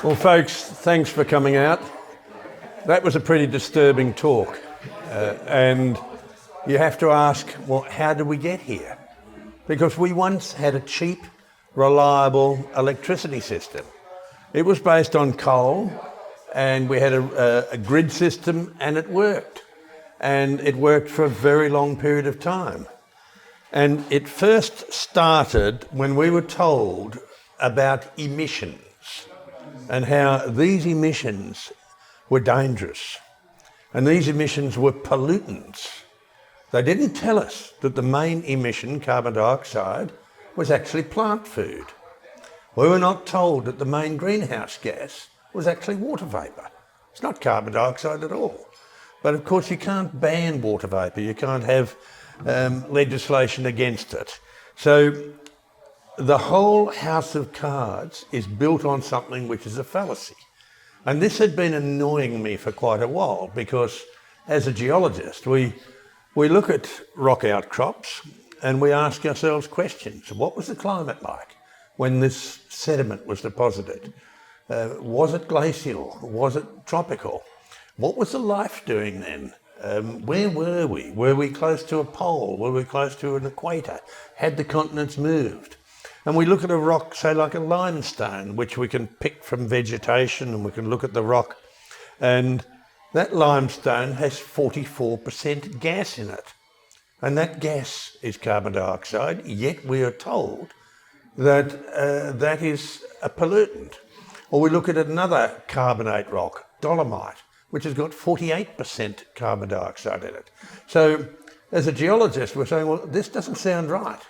Well, folks, thanks for coming out. That was a pretty disturbing talk. And you have to ask, well, how did we get here? Because we once had a cheap, reliable electricity system. It was based on coal, and we had a grid system, and it worked. And it worked for a very long period of time. And it first started when we were told about emissions and how these emissions were dangerous. And these emissions were pollutants. They didn't tell us that the main emission, carbon dioxide, was actually plant food. We were not told that the main greenhouse gas was actually water vapour. It's not carbon dioxide at all. But of course you can't ban water vapour, you can't have legislation against it. So the whole house of cards is built on something which is a fallacy. And this had been annoying me for quite a while because as a geologist, we look at rock outcrops and we ask ourselves questions. What was the climate like when this sediment was deposited? Was it glacial? Was it tropical? What was the life doing then? Where were we? Were we close to a pole? Were we close to an equator? Had the continents moved? And we look at a rock, say like a limestone, which we can pick from vegetation, and we can look at the rock, and that limestone has 44% gas in it. And that gas is carbon dioxide, yet we are told that that is a pollutant. Or we look at another carbonate rock, dolomite, which has got 48% carbon dioxide in it. So as a geologist, we're saying, well, this doesn't sound right.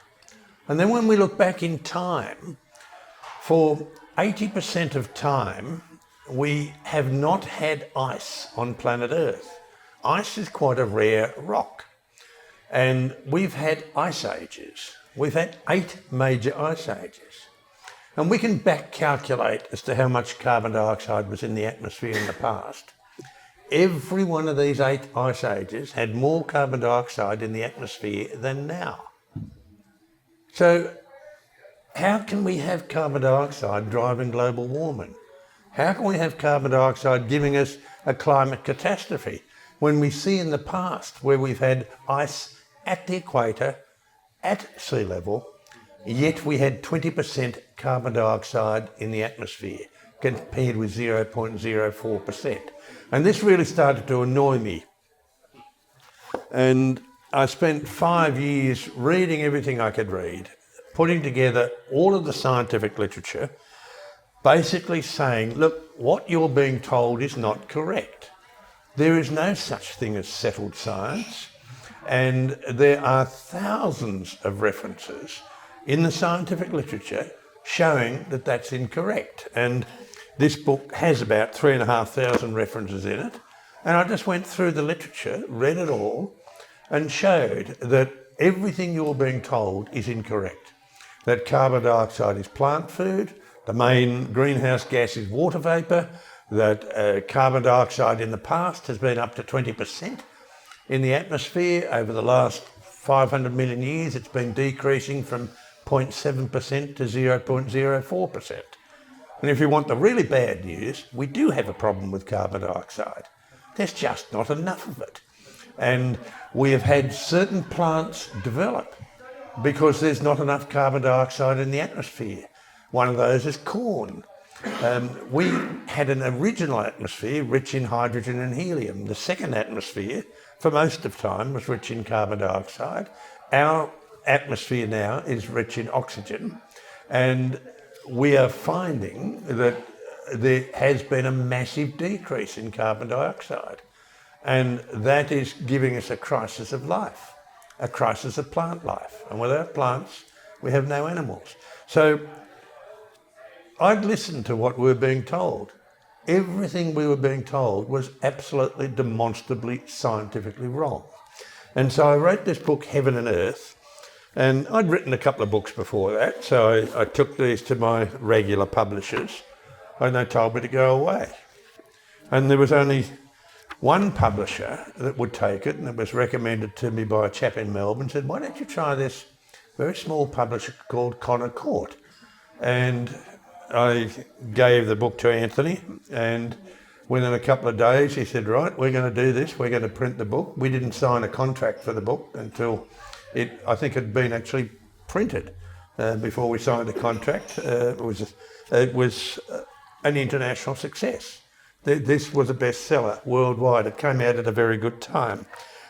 And then when we look back in time, for 80% of time, we have not had ice on planet Earth. Ice is quite a rare rock. And we've had ice ages. We've had 8 major ice ages. And we can back calculate as to how much carbon dioxide was in the atmosphere in the past. Every one of these 8 ice ages had more carbon dioxide in the atmosphere than now. So how can we have carbon dioxide driving global warming? How can we have carbon dioxide giving us a climate catastrophe when we see in the past where we've had ice at the equator, at sea level, yet we had 20% carbon dioxide in the atmosphere compared with 0.04%. And this really started to annoy me. And I spent 5 years reading everything I could read, putting together all of the scientific literature, basically saying, look, what you're being told is not correct. There is no such thing as settled science, and there are thousands of references in the scientific literature showing that that's incorrect. And this book has about 3,500 references in it. And I just went through the literature, read it all, and showed that everything you're being told is incorrect. That carbon dioxide is plant food, the main greenhouse gas is water vapour, that carbon dioxide in the past has been up to 20% in the atmosphere. Over the last 500 million years, it's been decreasing from 0.7% to 0.04%. And if you want the really bad news, we do have a problem with carbon dioxide. There's just not enough of it. And we have had certain plants develop because there's not enough carbon dioxide in the atmosphere. One of those is corn. We had an original atmosphere rich in hydrogen and helium. The second atmosphere, for most of time, was rich in carbon dioxide. Our atmosphere now is rich in oxygen. And we are finding that there has been a massive decrease in carbon dioxide. And that is giving us a crisis of life, a crisis of plant life. And without plants, we have no animals. So I'd listened to what we were being told. Everything we were being told was absolutely demonstrably scientifically wrong. And so I wrote this book, Heaven and Earth, and I'd written a couple of books before that. So I took these to my regular publishers and they told me to go away. And there was only one publisher that would take it, and it was recommended to me by a chap in Melbourne, said, why don't you try this very small publisher called Connor Court? And I gave the book to Anthony, and within a couple of days he said, right, we're going to do this, we're going to print the book. We didn't sign a contract for the book until I think it had been actually printed before we signed a contract. It was an international success. This was a bestseller worldwide. It came out at a very good time.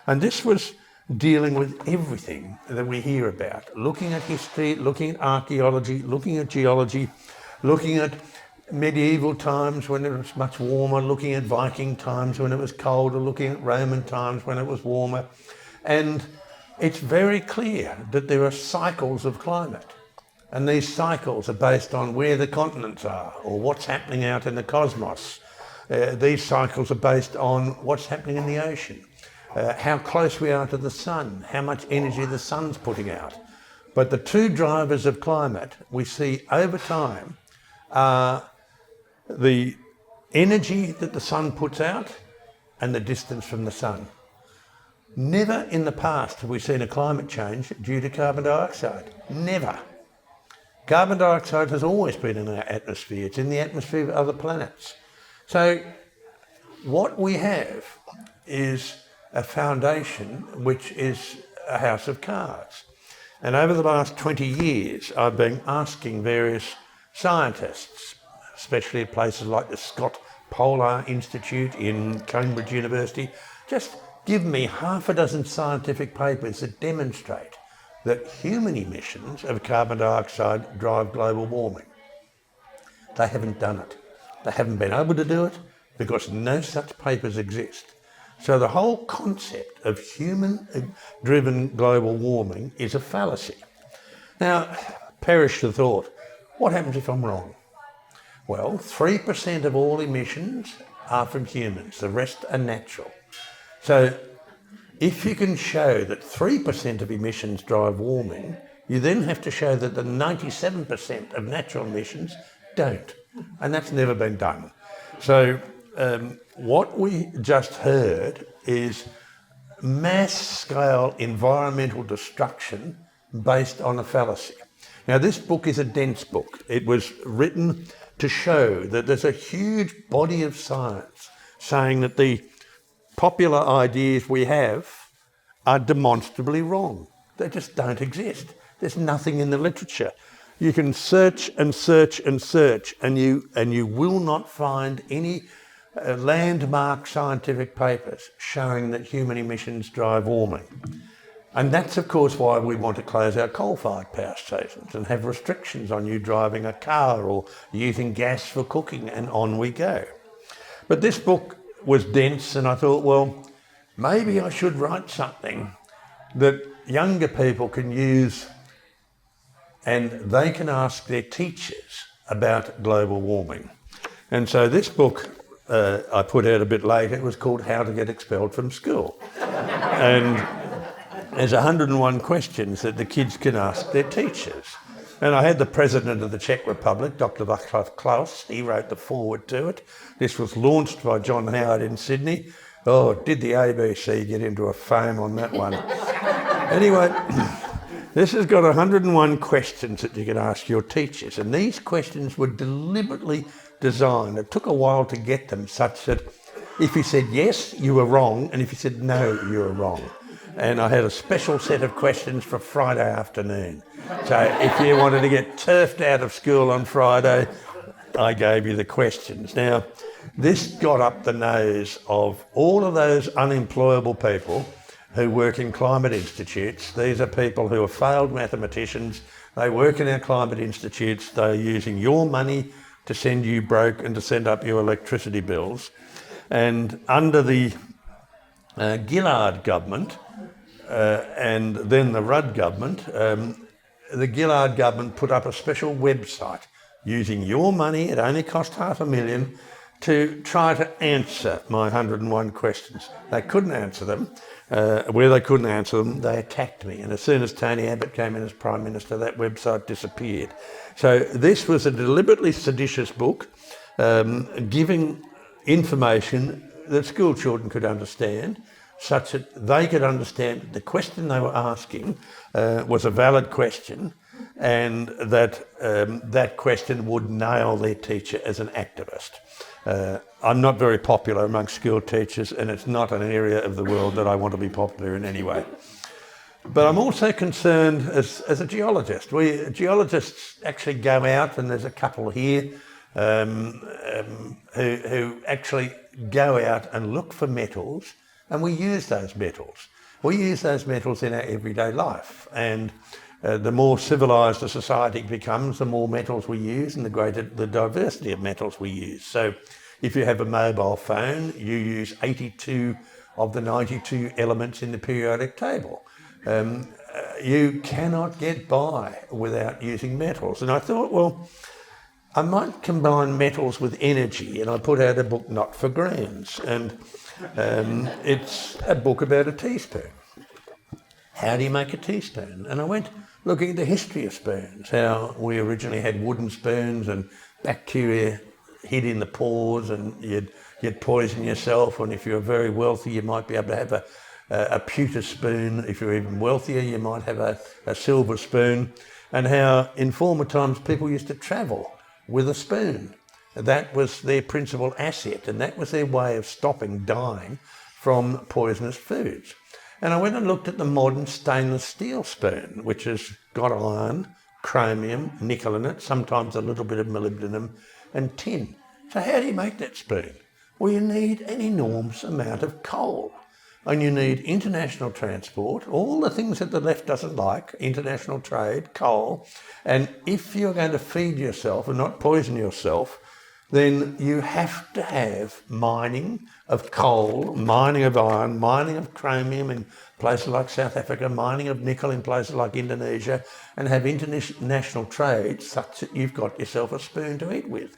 And this was dealing with everything that we hear about, looking at history, looking at archaeology, looking at geology, looking at medieval times when it was much warmer, looking at Viking times when it was colder, looking at Roman times when it was warmer. And it's very clear that there are cycles of climate. And these cycles are based on where the continents are or what's happening out in the cosmos. These cycles are based on what's happening in the ocean, how close we are to the sun, how much energy the sun's putting out. But the two drivers of climate we see over time are the energy that the sun puts out and the distance from the sun. Never in the past have we seen a climate change due to carbon dioxide. Never. Carbon dioxide has always been in our atmosphere. It's in the atmosphere of other planets. So what we have is a foundation which is a house of cards. And over the last 20 years, I've been asking various scientists, especially at places like the Scott Polar Institute in Cambridge University, just give me half a dozen scientific papers that demonstrate that human emissions of carbon dioxide drive global warming. They haven't done it. They haven't been able to do it because no such papers exist. So the whole concept of human-driven global warming is a fallacy. Now, perish the thought, what happens if I'm wrong? Well, 3% of all emissions are from humans, the rest are natural. So if you can show that 3% of emissions drive warming, you then have to show that the 97% of natural emissions don't. And that's never been done. So what we just heard is mass-scale environmental destruction based on a fallacy. Now, this book is a dense book. It was written to show that there's a huge body of science saying that the popular ideas we have are demonstrably wrong. They just don't exist. There's nothing in the literature. You can search and search and search, and you will not find any landmark scientific papers showing that human emissions drive warming. And that's, of course, why we want to close our coal-fired power stations and have restrictions on you driving a car or using gas for cooking, and on we go. But this book was dense, and I thought, well, maybe I should write something that younger people can use and they can ask their teachers about global warming. And so this book I put out a bit later. It was called How to Get Expelled from School. And there's 101 questions that the kids can ask their teachers. And I had the President of the Czech Republic, Dr. Václav Klaus, he wrote the foreword to it. This was launched by John Howard in Sydney. Oh, did the ABC get into a foam on that one? Anyway, this has got 101 questions that you can ask your teachers. And these questions were deliberately designed. It took a while to get them such that if you said yes, you were wrong. And if you said no, you were wrong. And I had a special set of questions for Friday afternoon. So if you wanted to get turfed out of school on Friday, I gave you the questions. Now, this got up the nose of all of those unemployable people who work in climate institutes. These are people who are failed mathematicians. They work in our climate institutes. They're using your money to send you broke and to send up your electricity bills. And under the Gillard government, and then the Rudd government, the Gillard government put up a special website using your money, it only cost $500,000, to try to answer my 101 questions. They couldn't answer them. Where they couldn't answer them, they attacked me. And as soon as Tony Abbott came in as Prime Minister, that website disappeared. So this was a deliberately seditious book, giving information that school children could understand, such that they could understand that the question they were asking was a valid question, and that that question would nail their teacher as an activist. I'm not very popular among school teachers, and it's not an area of the world that I want to be popular in any way. But I'm also concerned as a geologist. Geologists actually go out, and there's a couple here who actually go out and look for metals, and we use those metals. We use those metals in our everyday life, and the more civilised a society becomes, the more metals we use and the greater the diversity of metals we use. So if you have a mobile phone, you use 82 of the 92 elements in the periodic table. You cannot get by without using metals. And I thought, well, I might combine metals with energy, and I put out a book, Not for Grams, and it's a book about a teaspoon. How do you make a teaspoon? And I went looking at the history of spoons, how we originally had wooden spoons and bacteria hid in the pores, and you'd poison yourself, and if you were very wealthy you might be able to have a pewter spoon. If you're even wealthier you might have a silver spoon, and how in former times people used to travel with a spoon. That was their principal asset, and that was their way of stopping dying from poisonous foods. And I went and looked at the modern stainless steel spoon, which has got iron, chromium, nickel in it, sometimes a little bit of molybdenum and tin. So how do you make that spoon? Well, you need an enormous amount of coal, and you need international transport, all the things that the left doesn't like, international trade, coal. And if you're going to feed yourself and not poison yourself, then you have to have mining of coal, mining of iron, mining of chromium in places like South Africa, mining of nickel in places like Indonesia, and have international trade such that you've got yourself a spoon to eat with.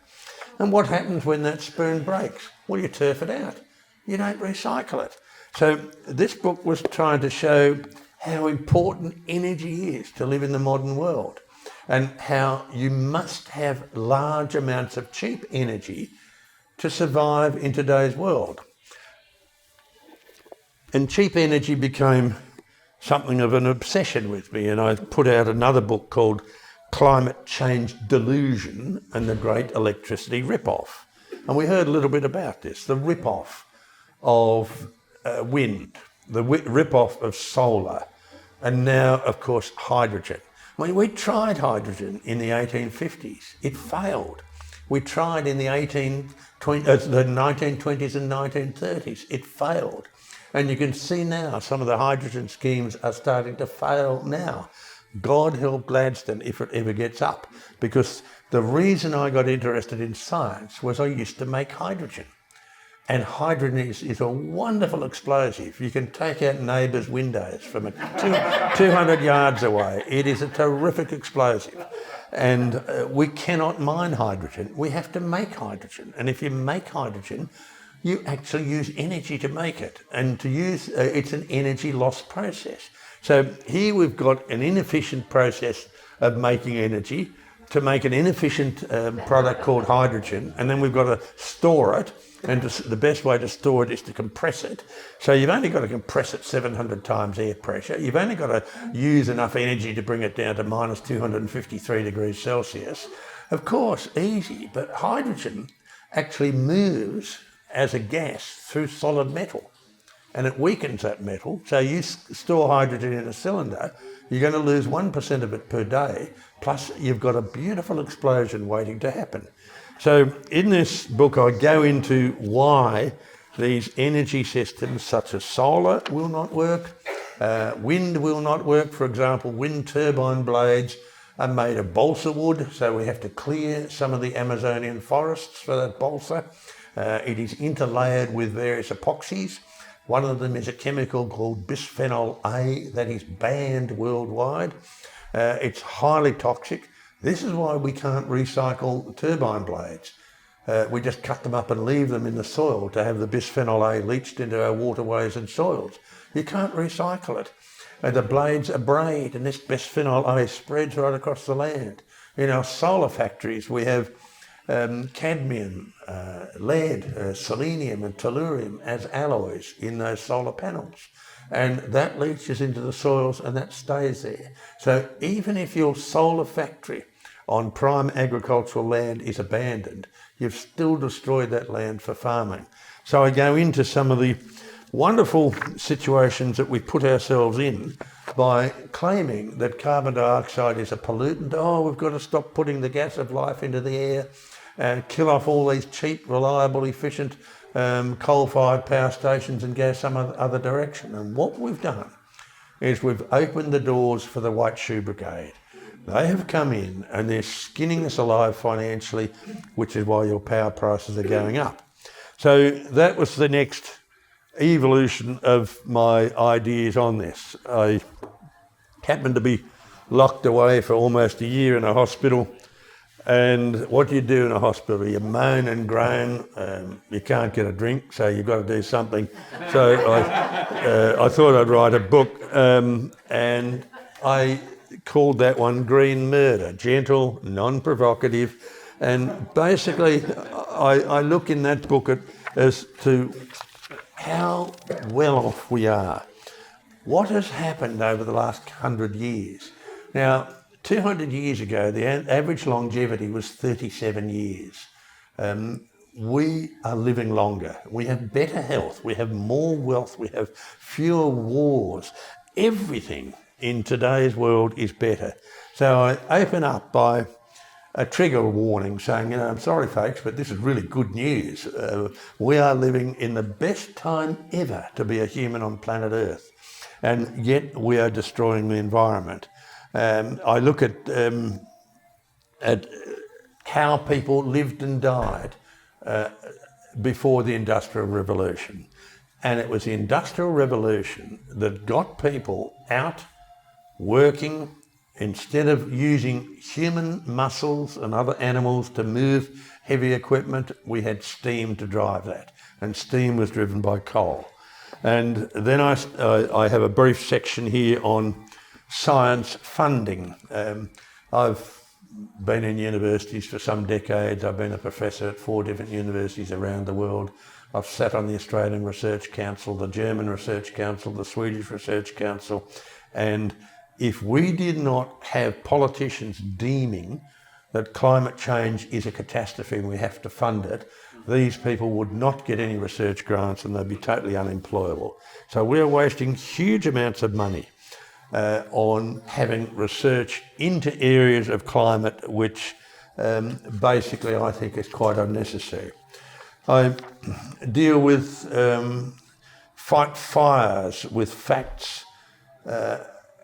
And what happens when that spoon breaks? Well, you turf it out. You don't recycle it. So this book was trying to show how important energy is to live in the modern world, and how you must have large amounts of cheap energy to survive in today's world. And cheap energy became something of an obsession with me, and I put out another book called Climate Change Delusion and the Great Electricity Rip-Off. And we heard a little bit about this, the rip-off of wind, the rip-off of solar, and now, of course, hydrogen. I mean, we tried hydrogen in the 1850s. It failed. We tried in the 1920s and 1930s. It failed. And you can see now some of the hydrogen schemes are starting to fail now. God help Gladstone if it ever gets up, because the reason I got interested in science was I used to make hydrogen. And hydrogen is a wonderful explosive. You can take out neighbours' windows from 200 yards away. It is a terrific explosive. And we cannot mine hydrogen. We have to make hydrogen. And if you make hydrogen, you actually use energy to make it. And to use, it's an energy loss process. So here we've got an inefficient process of making energy to make an inefficient product called hydrogen. And then we've got to store it. And the best way to store it is to compress it. So you've only got to compress it 700 times air pressure. You've only got to use enough energy to bring it down to minus 253 degrees Celsius. Of course, easy, but hydrogen actually moves as a gas through solid metal, and it weakens that metal. So you store hydrogen in a cylinder, you're going to lose 1% of it per day, plus you've got a beautiful explosion waiting to happen. So in this book, I go into why these energy systems such as solar will not work, wind will not work. For example, wind turbine blades are made of balsa wood, so we have to clear some of the Amazonian forests for that balsa. It is interlayered with various epoxies. One of them is a chemical called bisphenol A that is banned worldwide. It's highly toxic. This is why we can't recycle turbine blades. We just cut them up and leave them in the soil to have the bisphenol A leached into our waterways and soils. You can't recycle it. The blades abrade, and this bisphenol A spreads right across the land. In our solar factories, we have cadmium, lead, selenium and tellurium as alloys in those solar panels. and that leaches into the soils and that stays there. So even if your solar factory on prime agricultural land is abandoned, you've still destroyed that land for farming. So I go into some of the wonderful situations that we put ourselves in by claiming that carbon dioxide is a pollutant. Oh, we've got to stop putting the gas of life into the air and kill off all these cheap, reliable, efficient coal-fired power stations and go some other direction. And what we've done is we've opened the doors for the White Shoe Brigade. They have come in and they're skinning us alive financially, which is why your power prices are going up. So that was the next evolution of my ideas on this. I happened to be locked away for almost a year in a hospital, and what do you do in a hospital? You moan and groan, you can't get a drink, so you've got to do something. So I thought I'd write a book, and I called that one Green Murder, gentle, non-provocative, and basically I look in that book as to how well off we are. What has happened over the last 100 years? Now, 200 years ago, the average longevity was 37 years. We are living longer. We have better health. We have more wealth. We have fewer wars. Everything in today's world is better. So I open up by a trigger warning saying, I'm sorry folks, but this is really good news. We are living in the best time ever to be a human on planet Earth, and yet we are destroying the environment. I look at how people lived and died before the Industrial Revolution. And it was the Industrial Revolution that got people out working. Instead of using human muscles and other animals to move heavy equipment, we had steam to drive that. And steam was driven by coal. And then I have a brief section here on science funding. I've been in universities for some decades. I've been a professor at 4 different universities around the world. I've sat on the Australian Research Council, the German Research Council, the Swedish Research Council, and if we did not have politicians deeming that climate change is a catastrophe and we have to fund it, these people would not get any research grants and they'd be totally unemployable. So we're wasting huge amounts of money on having research into areas of climate which basically I think is quite unnecessary. I deal with fight fires with facts.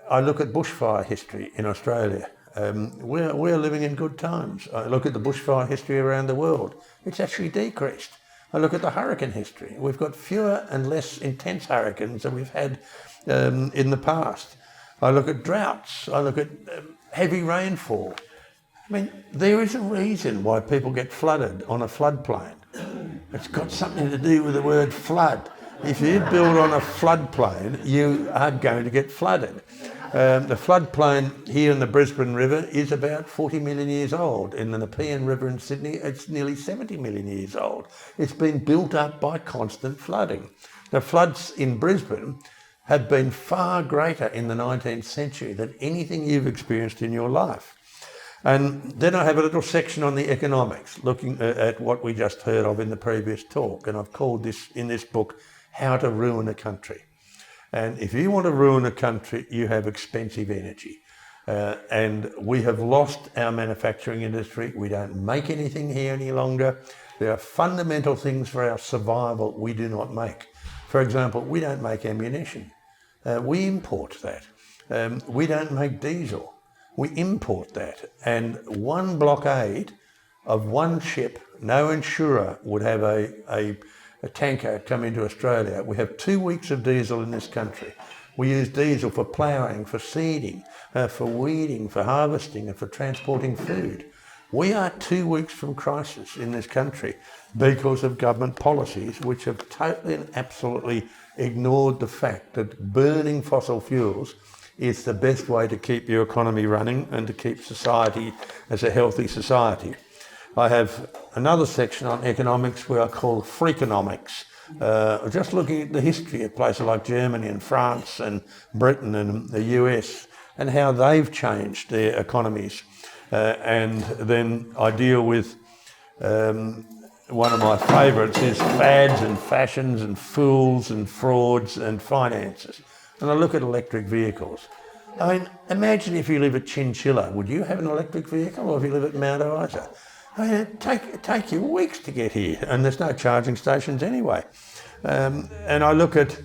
I look at bushfire history in Australia. We're living in good times. I look at the bushfire history around the world. It's actually decreased. I look at the hurricane history. We've got fewer and less intense hurricanes than we've had in the past. I look at droughts. I look at heavy rainfall. I mean, there is a reason why people get flooded on a floodplain. It's got something to do with the word flood. If you build on a floodplain, you are going to get flooded. The floodplain here in the Brisbane River is about 40 million years old. In the Nepean River in Sydney, it's nearly 70 million years old. It's been built up by constant flooding. The floods in Brisbane have been far greater in the 19th century than anything you've experienced in your life. And then I have a little section on the economics, looking at what we just heard of in the previous talk. And I've called this, in this book, How to Ruin a Country. And if you want to ruin a country, you have expensive energy. And we have lost our manufacturing industry. We don't make anything here any longer. There are fundamental things for our survival we do not make. For example, we don't make ammunition. We import that. We don't make diesel. We import that. And one blockade of one ship, no insurer would have a tanker come into Australia. We have 2 weeks of diesel in this country. We use diesel for ploughing, for seeding, for weeding, for harvesting, and for transporting food. We are 2 weeks from crisis in this country because of government policies which have totally and absolutely ignored the fact that burning fossil fuels is the best way to keep your economy running and to keep society as a healthy society. I have another section on economics where I call Freakonomics. Just looking at the history of places like Germany and France and Britain and the US and how they've changed their economies. And then I deal with one of my favourites is fads and fashions and fools and frauds and finances. And I look at electric vehicles. I mean, imagine if you live at Chinchilla, would you have an electric vehicle, or if you live at Mount Isa? I mean, it'd take you weeks to get here, and there's no charging stations anyway. And I look at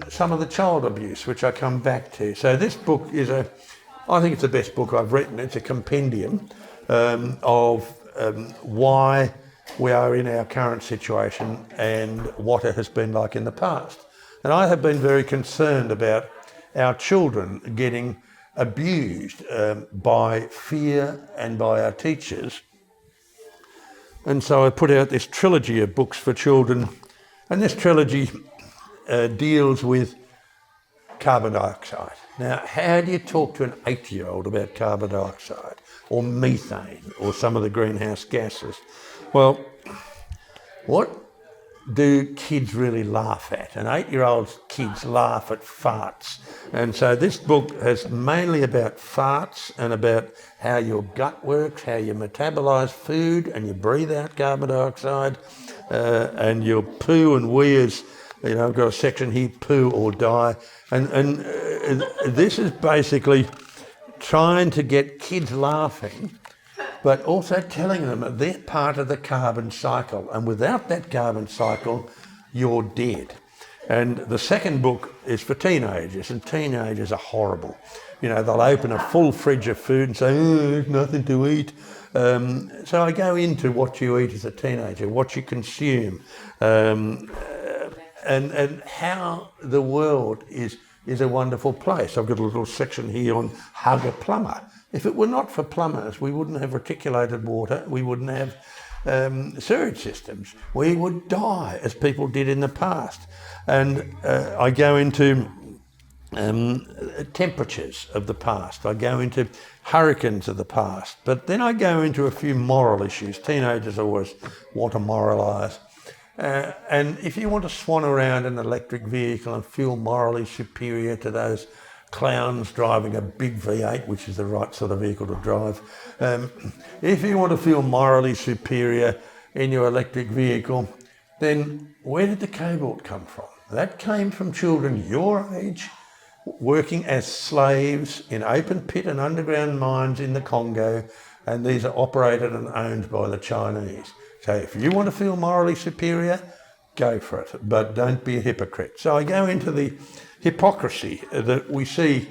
some of the child abuse, which I come back to. So this book is I think it's the best book I've written. It's a compendium of why we are in our current situation and what it has been like in the past. And I have been very concerned about our children getting abused by fear and by our teachers. And so I put out this trilogy of books for children, and this trilogy deals with carbon dioxide. Now, how do you talk to an 8-year-old about carbon dioxide or methane or some of the greenhouse gases? Well, what do kids really laugh at? And 8-year-old kids laugh at farts. And so this book is mainly about farts and about how your gut works, how you metabolise food and you breathe out carbon dioxide, and your poo and wee is, I've got a section here, poo or die. And this is basically trying to get kids laughing, but also telling them that they're part of the carbon cycle, and without that carbon cycle, you're dead. And the second book is for teenagers, and teenagers are horrible. They'll open a full fridge of food and say, there's nothing to eat. So I go into what you eat as a teenager, what you consume, and how the world is a wonderful place. I've got a little section here on Hug a Plumber. If it were not for plumbers, we wouldn't have reticulated water, we wouldn't have sewage systems. We would die as people did in the past. And I go into temperatures of the past. I go into hurricanes of the past. But then I go into a few moral issues. Teenagers always want to moralise. And if you want to swan around in an electric vehicle and feel morally superior to those clowns driving a big V8, which is the right sort of vehicle to drive, if you want to feel morally superior in your electric vehicle, then where did the cobalt come from? That came from children your age working as slaves in open pit and underground mines in the Congo, and these are operated and owned by the Chinese. So if you want to feel morally superior, go for it, but don't be a hypocrite. So I go into the hypocrisy that we see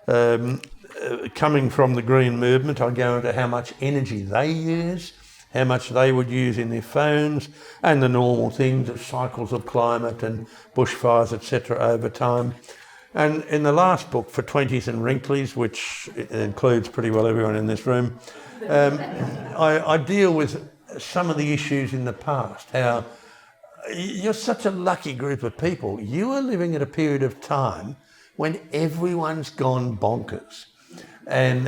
coming from the Green Movement. I go into how much energy they use, how much they would use in their phones, and the normal things of cycles of climate and bushfires, etc. over time. And in the last book, For Twenties and Wrinklies, which includes pretty well everyone in this room, I deal with some of the issues in the past, how you're such a lucky group of people. You are living at a period of time when everyone's gone bonkers. And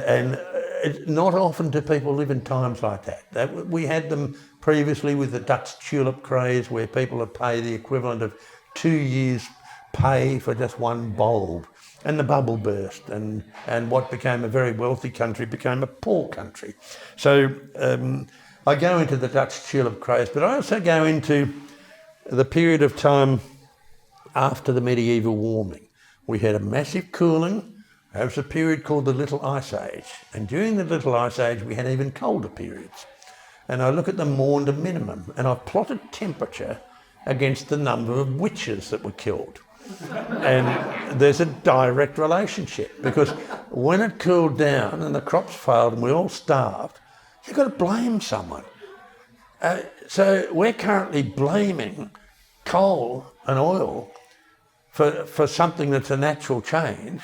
not often do people live in times like that. We had them previously with the Dutch tulip craze, where people would pay the equivalent of 2 years' pay for just one bulb. And the bubble burst, and what became a very wealthy country became a poor country. So I go into the Dutch tulip craze, but I also go into the period of time after the medieval warming. We had a massive cooling. There was a period called the Little Ice Age. And during the Little Ice Age, we had even colder periods. And I look at the Maunder minimum, and I plotted temperature against the number of witches that were killed. And there's a direct relationship, because when it cooled down and the crops failed and we all starved, you've got to blame someone. So we're currently blaming coal and oil for something that's a natural change.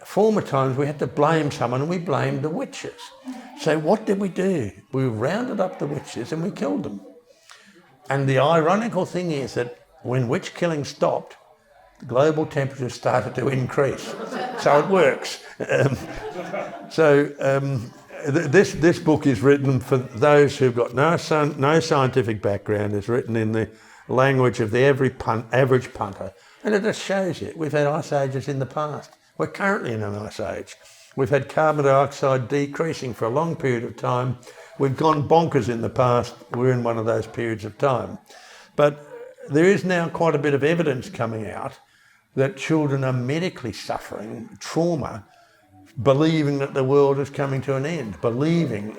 Former times we had to blame someone, and we blamed the witches. So what did we do? We rounded up the witches and we killed them. And the ironical thing is that when witch killing stopped, global temperatures started to increase. So it works. This book is written for those who've got no scientific background. It's written in the language of the average punter. And it just shows you, we've had ice ages in the past. We're currently in an ice age. We've had carbon dioxide decreasing for a long period of time. We've gone bonkers in the past. We're in one of those periods of time. But there is now quite a bit of evidence coming out that children are medically suffering trauma, believing that the world is coming to an end, believing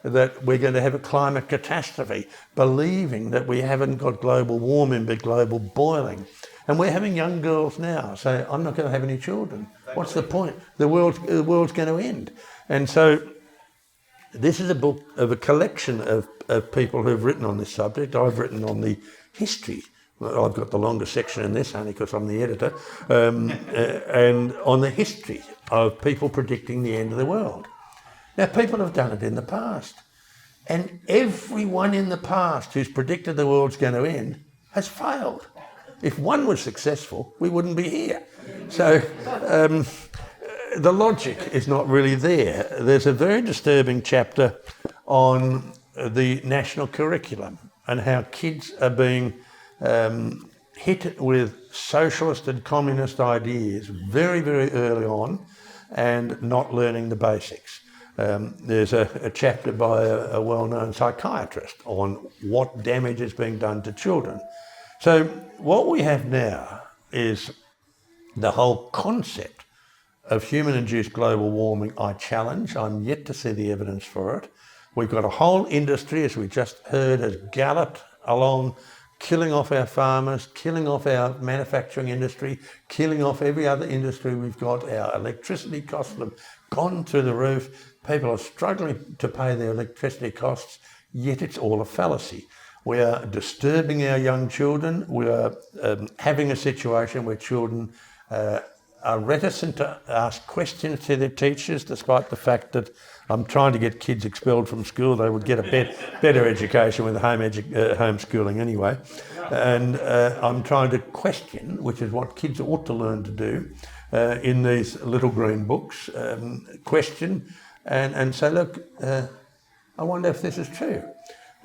that we're going to have a climate catastrophe, believing that we haven't got global warming but global boiling. And we're having young girls now say, I'm not going to have any children. What's the point? The world's going to end. And so this is a book of a collection of people who've written on this subject. I've written on the history. I've got the longest section in this only because I'm the editor, and on the history of people predicting the end of the world. Now, people have done it in the past, and everyone in the past who's predicted the world's going to end has failed. If one was successful, we wouldn't be here. So the logic is not really there. There's a very disturbing chapter on the national curriculum and how kids are being hit with socialist and communist ideas very, very early on and not learning the basics. There's a chapter by a well-known psychiatrist on what damage is being done to children. So what we have now is the whole concept of human-induced global warming. I challenge. I'm yet to see the evidence for it. We've got a whole industry, as we just heard, has galloped along, killing off our farmers, killing off our manufacturing industry, killing off every other industry we've got. Our electricity costs have gone through the roof. People are struggling to pay their electricity costs, yet it's all a fallacy. We are disturbing our young children. We are having a situation where children are reticent to ask questions to their teachers, despite the fact that I'm trying to get kids expelled from school. They would get a better education with homeschooling anyway. And I'm trying to question, which is what kids ought to learn to do in these little green books, question and say, look, I wonder if this is true.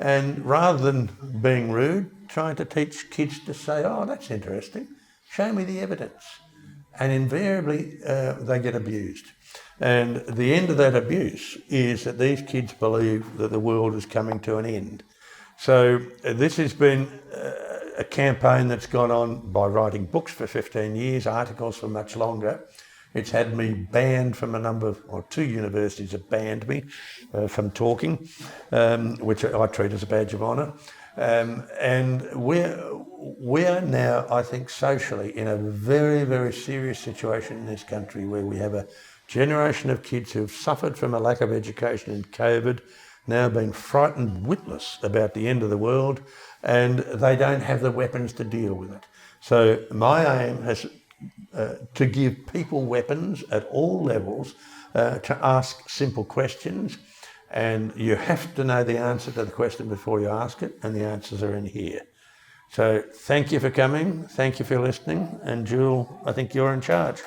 And rather than being rude, trying to teach kids to say, oh, that's interesting, show me the evidence. And invariably, they get abused. And the end of that abuse is that these kids believe that the world is coming to an end. So this has been a campaign that's gone on by writing books for 15 years, articles for much longer. It's had me banned from two universities have banned me from talking, which I treat as a badge of honour. And we're now, I think, socially in a very, very serious situation in this country where we have a generation of kids who've suffered from a lack of education in COVID, now been frightened witless about the end of the world, and they don't have the weapons to deal with it. So my aim has to give people weapons at all levels to ask simple questions, and you have to know the answer to the question before you ask it, and the answers are in here. So thank you for coming, thank you for listening, and Jewel, I think you're in charge.